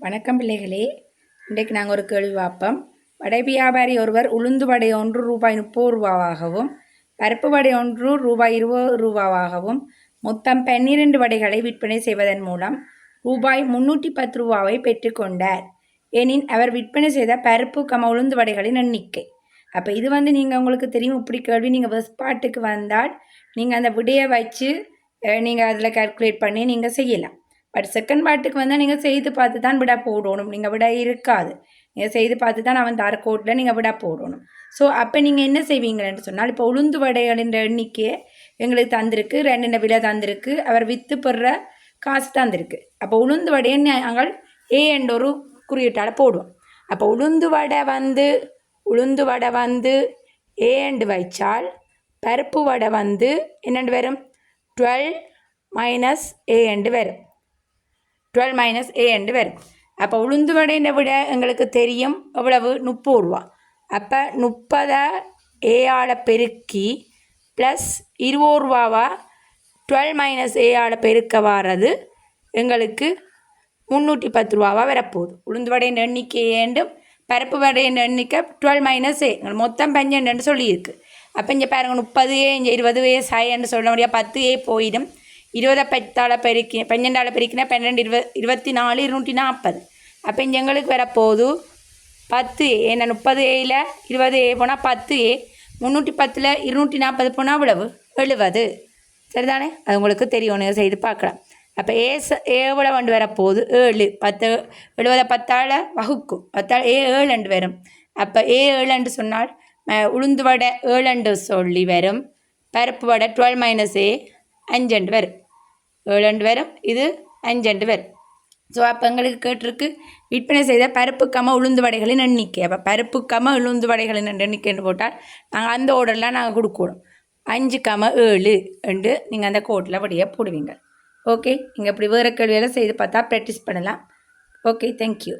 வணக்கம் பிள்ளைகளே. இன்றைக்கு நாங்கள் ஒரு கேள்வி பார்ப்போம். வடை வியாபாரி ஒருவர் உளுந்து வடை ஒன்று ரூபாய் 30 பருப்பு வடை ஒன்று ரூபாய் 20 மொத்தம் 12 வடைகளை விற்பனை செய்வதன் மூலம் ரூபாய் 310 பெற்றுக்கொண்டார். எனின் அவர் விற்பனை செய்த பருப்பு உளுந்து வடைகளின் எண்ணிக்கை. அப்போ இது நீங்கள் உங்களுக்கு தெரியும். இப்படி கேள்வி நீங்கள் ஃபர்ஸ்ட் பார்ட்டுக்கு வந்தால் நீங்கள் அந்த விடையை வச்சு நீங்கள் அதில் கால்குலேட் பண்ணி நீங்கள் செய்யலாம். பட் செகண்ட் பார்ட்டுக்கு வந்தால் நீங்கள் செய்து பார்த்து தான் விட போடணும். நீங்கள் விட இருக்காது, நீங்கள் செய்து பார்த்து தான் அவன் தர கோட்டில் நீங்கள் விட போடணும். ஸோ அப்போ நீங்கள் என்ன செய்வீங்கன்னு சொன்னால், இப்போ உளுந்து வடைகளின் எண்ணிக்கையை எங்களுக்கு தந்திருக்கு, 2 விலை தந்திருக்கு, அவர் விற்று பெறுற காசு தந்திருக்கு. அப்போ உளுந்து வடையை நாங்கள் ஏ என்ற ஒரு குறியீட்டால் போடுவோம். அப்போ உளுந்து வடை வந்து ஏ என்று வைச்சால் பருப்பு வடை வந்து என்னென்று வரும்? 12 மைனஸ் ஏ என்று வரும். 12 மைனஸ் ஏ என்று வரும். அப்போ உளுந்து வடையை விட எங்களுக்கு தெரியும் எவ்வளவு? 30 ரூபா. அப்போ 30 ஏஆல் பெருக்கி ப்ளஸ் 20 ரூபாவா 12 மைனஸ் ஏஆல் பெருக்க வாரது எங்களுக்கு 310 ரூபாவாக வரப்போகுது. உளுந்து வடையின் எண்ணிக்கை ஏண்டும் பருப்பு வடையின் எண்ணிக்கை 12 மைனஸ் ஏ, மொத்தம் 12 சொல்லியிருக்கு. அப்போ இங்கே பாருங்கள், 30 ஏ இங்கே 20 ஏ சாயன்னு சொல்ல முடியாது. 10 ஏ போயிடும். 20 10 பெருக்கி 12 பெருக்கினா 12 24 240. அப்போ இங்கே எங்களுக்கு வரப்போகுது 10 ஏ. ஏன்னா 30 ஏயில் 20 ஏ போனால் 10 ஏ, 310 240 போனால் அவ்வளவு 70. சரிதானே? அது உங்களுக்கு தெரியும், நீங்கள் செய்து பார்க்கலாம். அப்போ எவ்வளோ வண்டு வரப்போகுது? 7. 10 70 10 வகுக்கும். 10 ஏ 7 வரும். அப்போ ஏ 7 சொன்னால் உளுந்து வடை 7 சொல்லி வரும். பருப்பு வடை 12 மைனஸ் ஏ 5 வரும். 7 வரும், இது 5 வரும். ஸோ அப்போ எங்களுக்கு கேட்டிருக்கு விற்பனை செய்த பருப்பு உளுந்து வடைகளின் எண்ணிக்கை. அப்போ பருப்பு உளுந்து வடைகளின் எண்ணிக்கைன்னு போட்டால் நாங்கள் அந்த ஓர்டர்லாம் நாங்கள் கொடுக்கணும். 5, 7 என்று நீங்கள் அந்த கோட்டில் வடியாக போடுவீங்க. ஓகே, நீங்கள் இப்படி வேறு கேள்வியெல்லாம் செய்து பார்த்தா ப்ராக்டிஸ் பண்ணலாம். Okay, thank you.